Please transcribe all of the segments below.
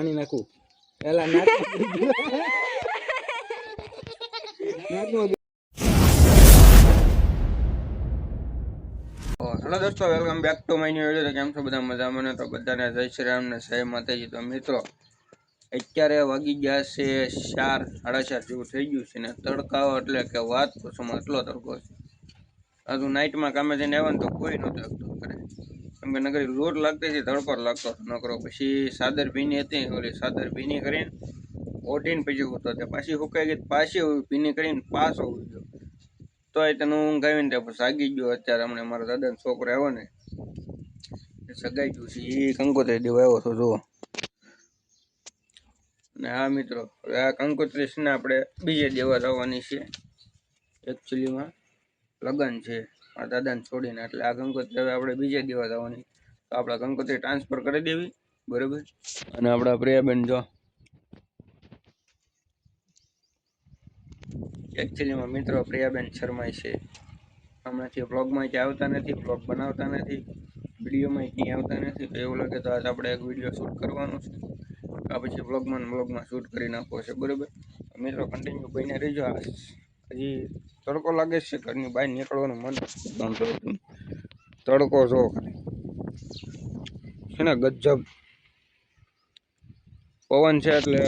પાણી નાખું પેલા નાખું હેલો દોસ્તો, welcome back to my new video. કેમ છો બધા? મજામાં ને? તો બધાને જય શ્રી રામ ને જય માતાજી. તો મિત્રો અત્યારે વાગી ગયા છે 4, 4:30 જેવું થઈ ગયું છે ને તડકાઓ એટલે કે વાત પૂછોમાં એટલો તડકો છે. હજુ નાઇટમાં કામે જઈને આવ્યો ને તો કોઈ નહોતું લાગતું કરે, કેમ કે નગરી લોટ લાગતી હતી, તડકો લાગતો નકરો. પછી સાદર ભીની હતી, ઓલી સાદર ભીની કરીને ઓઢીને પછી ઉતો તે પાછી સુકાઈ ગઈ, પાછી ભીની કરીને પાછો ઉઈ ગયો. તો એ તને ઊંઘ આવીને ત્યાં પછી જાગી ગયો. અત્યારે હમણાં મારા દાદાનો છોકરો આવ્યો ને સગાઈ ગયું છે, એ કંકોત્રી દેવા આવ્યો છો જુઓ. અને હા મિત્રો, હવે આ કંકોત્રી છે ને આપણે બીજે દેવા જવાની છે. એકચ્યુઅલીમાં લગ્ન છે મારા દાદાને છોડીને, એટલે આ કંકોત્રી હવે આપણે બીજે દેવા જવાની. તો આપણે કંકોત્રી ટ્રાન્સફર કરી દેવી, બરાબર. અને આપણા પ્રિયાબેન જો એકચ્યુઅલીમાં મિત્રો પ્રિયાબેન શર્માય છે. હમણાંથી બ્લોગમાં ક્યાં આવતા નથી, બ્લોગ બનાવતા નથી, વિડીયોમાં ક્યાંય આવતા નથી. તો એવું લાગે તો આજ આપણે એક વિડીયો શૂટ કરવાનો છે, આ પછી બ્લોગમાં શૂટ કરી નાખવો છે, બરાબર. મિત્રો કન્ટિન્યુ બહીને રહેજો. હજી તડકો લાગે છે, ઘરની બહાર નીકળવાનું મન નહોતું. તડકો જો છે ને ગજબ પવન છે, એટલે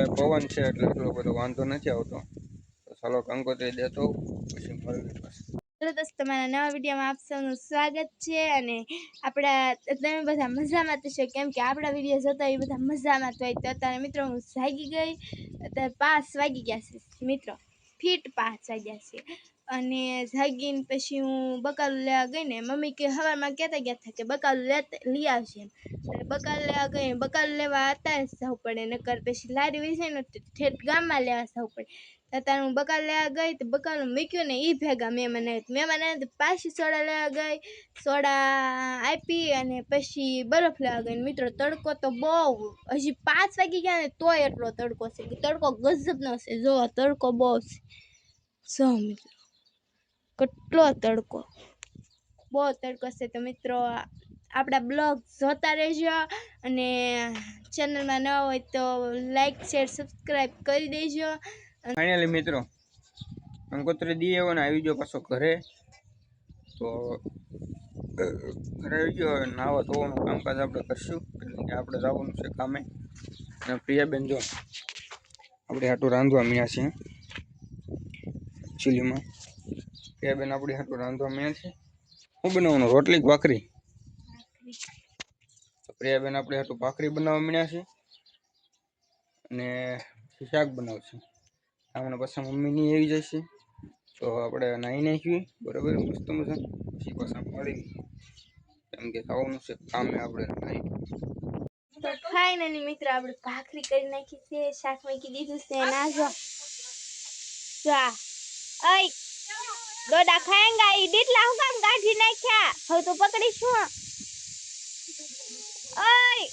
એટલો બધો વાંધો નથી આવતો. તો ચાલો કંકોત્રી દેતો પછી મળવી પાછું. હેલો દોસ્તો, તમારા નવા વિડીયોમાં આપ સૌનું સ્વાગત છે. અને તમે બધા મજામાં થશો, કેમ કે આપણા વિડીયો જોતા એ બધા મજામાં તો હોય. તો અત્યારે મિત્રો હું જાગી ગઈ, અત્યારે 5 વાગી ગયા છે મિત્રો, ફીટ 5 વાગ્યા છે. અને જાગીને પછી હું બકાલું લેવા ગઈ ને, મમ્મી કે સવારમાં કહેતા ગયા હતા કે બકાલું લઈ આવશે એમ. એટલે બકાલું લેવા ગઈ, બકાલું લેવા અત્યારે જવું પડે, નકર પછી લારી વિશે ને ઠેઠ ગામમાં લેવા જવું પડે. અત્યારે હું બકાલ લેવા ગઈ તો બકાલું મૂક્યું ને એ ભેગા મહેમાન આવ્યા તો પાછી સોડા લેવા ગઈ, સોડા આપી અને પછી બરફ લેવા ગઈ. મિત્રો તડકો તો બહુ, હજી 5 વાગી ગયા ને તોય એટલો તડકો છે, તડકો ગજબનો છે. જો તડકો બહુ છે, જો મિત્રો કેટલો તડકો, બહુ તડકો છે. તો મિત્રો આપણા બ્લોગ જોતા રહેજો, અને ચેનલમાં ન હોય તો લાઈક શેર સબસ્ક્રાઈબ કરી દેજો. ફાઇનલી મિત્રો કંકોત્રી દી આવ્યો ને આવી ગયો પાછો ઘરે. તો ઘરે આવી ગયો, નાવા ધોવાનું કામકાજ આપણે કરશું, એટલે કે આપણે જવાનું છે કામે. અને પ્રિયાબેન જો આપણે હાટું રાંધવા મળ્યા છીએ. એકચ્યુઅલીમાં પ્રિયાબેન આપણી હાટું રાંધવા મળ્યા છે. શું બનાવવાનું, રોટલી કે ભાખરી? તો પ્રિયાબેન આપણે હાટું ભાખરી બનાવવા મળ્યા છે, અને શાક બનાવશે. હમણાં પાછા મમ્મીની આવી જશે, તો આપણે નાહી નાખીએ, બરાબર, મસ્ત મજા. પછી પાછા મળી, કેમ કે ખાવાનું છે કામે આપણે નાહી. તો ફાઇનલી મિત્રો આપણે ભાખરી કરી નાખી છે, શાક મૂકી દીધું છે. ના જો અય દોડા ખાएंगा ઈ દીટલા હું કામ કાઢી નાખ્યા? હવે તો પકડીશું. અય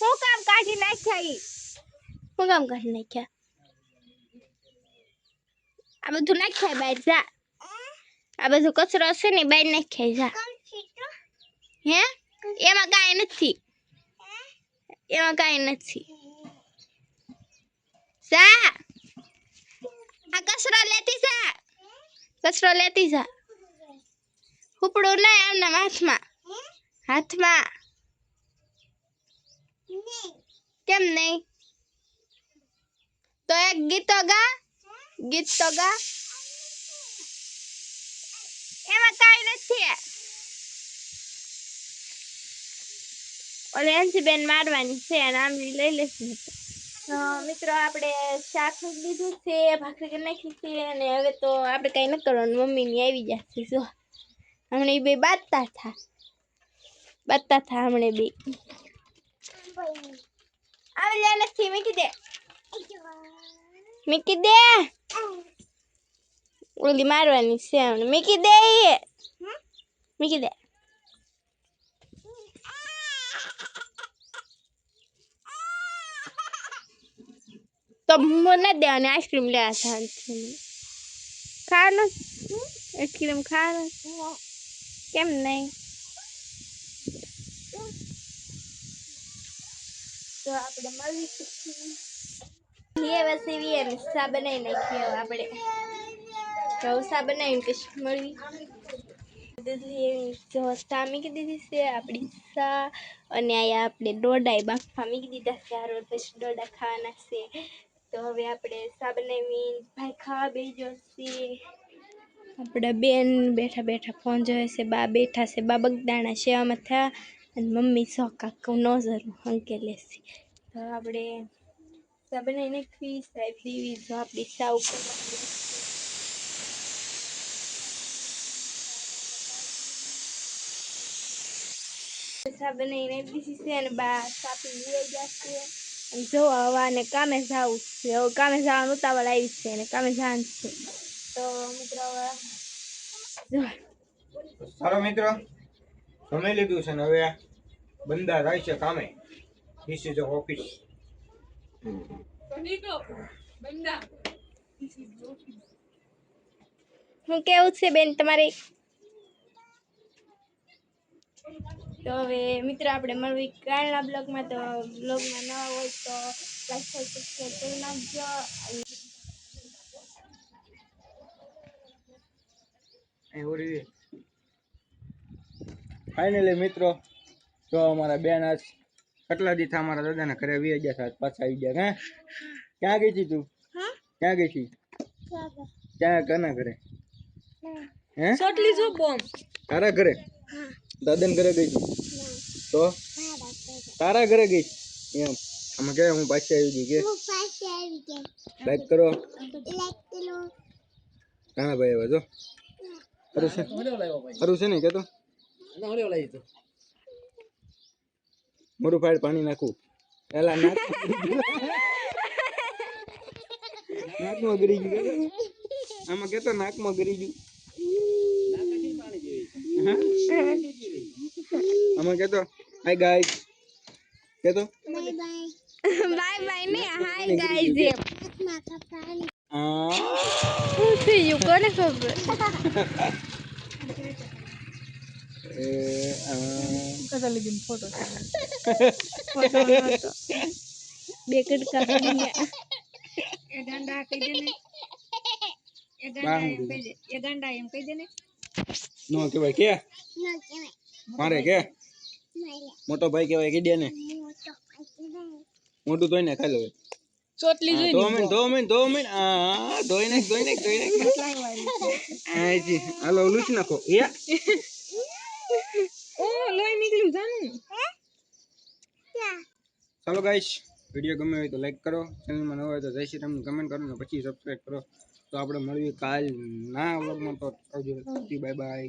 હું કામ કાઢી નાખ્યા? ઈ હું કામ કાઢી નાખ્યા? આ બધું નાખ્યા બહાર જા, આ બધું કચરો છે ને બહાર નાખ્યા જા. હે એમાં કાંઈ નથી, એમાં કાંઈ નથી. જા આ કચરો લેતી જા, કચરો લેતી જા. ઉપડું નહીં આમના હાથમાં, હાથમાં કેમ નહીં? તો એક ગીત તો ગા, ગીત તો ગા. એમાં કાંઈ નથી. ઓલે બેન મારવાની છે અને આમ લઈ લેશું. મિત્રો આપણે શાક મૂકી દીધું છે, ભાખરી કરી નાખી છે, અને હવે તો આપણે કાંઈ ન કરવાનું, મમ્મીની આવી જશે. જો હમણાં એ બે બાંધતા હતા હમણાં બે આવેલા નથી. મૂકી દે, મૂકી દે, ઓલી મારવાની છે હમણાં. મૂકી દે, મૂકી દે. તો મને દેવાની આઈસ્ક્રીમ લેવા જવાનું ખાવાનું, આઈસ્ક્રીમ ખાવાનું કેમ નહીં? તો તો આપણે મળી એ વસેવી અને સા બનાવી નાખીએ હવે આપણે તો સા બનાવીને પછી મળી જો સા મૂકી દીધી છે આપણી સા અને અહીંયા આપણે ડોડા બાફા મૂકી દીધા છે હારો પછી ડોડા ખાવાના છે તો હવે આપણે સા બનાવી ભાઈ ખાવા બેસી જશે આપણા બેન બેઠા બેઠા ફોન જોવે છે બા બેઠા છે બા બગદાણા સેવામાં થયા અને મમ્મી સોકા નોઝર અંકેલે છે તો આપણે સા બનાવી નાખવી સાહેબ દીવી જો આપણી સા ઉપર સા બનાવીને દીધી છે અને બા સાપી લઈ ગયા છે અને જો હવાને કામે જવું છે હવે કામે જવાનું ઉતાવળ આવી છે અને કામે જવાનું છે તો મિત્રો જો સારો મિત્રો જમી લીધું છે ને હવે બંદા જાય છે કામે. This is office. હું કેવું છે બેન તમારે તો હવે મિત્ર આપણે મળવી કાલના બ્લોગમાં તો બ્લોગમાં નવા હોય તો લાઈક સબસ્ક્રાઈબ કરી નાખજો ફાઇનલી મિત્રો તો અમારા બેન આજ કેટલા દી થા અમારા દાદાના ઘરે વી ગયા સાત પાછા આવી ગયા હે ક્યાં ગઈ હતી તું ક્યાં ગઈ હતી ક્યાં કના ઘરે હે ચોટલી જો બોમ્બ તારા ઘરે દાદાના ઘરે ગઈ હતી તો તારા ઘરે ગઈ એમ આમાં કે હું પાછી આવી ગઈ કે લાઈક કરો હા ભાઈ હવે જો ખરું છે ને કે તો મોરું ફાઈડ પાણી નાખું એલા નાકમાં ગરી ગયું આમાં કેતો નાકમાં ગરી ગયું આમાં કેતો હાય ગાઈસ કેતો બાય બાય ને હાય ગાઈઝ એમ આ શું થયું કોને ખબર એ કદા લગીન ફોટો ફોટો નતો બે કડકા પડી ગયા એ ગાંડા કહી દે ને એ ગાંડા એમ કહી દે એ ગાંડા એમ કહી દે ને નો કહેવાય કે મારે કે મોટો ભાઈ કહેવાય કે દે ને મોટું ધોઈને ખાઈ લો ચોટલી જોઈ ધો મિન આ ધોઈ નાખ આ જી હાલો લૂછી નાખો એ ઓ લોહી નીકળ્યું જાનું ચાલો ગાઈસ વિડીયો ગમે હોય તો લાઈક કરો ચેનલમાં નવા હોય તો જય શ્રી રામ કમેન્ટ કરો ને પછી સબસ્ક્રાઇબ કરો તો આપણે મળીએ કાલ ના વ્લોગમાં તો આવજો બાય બાય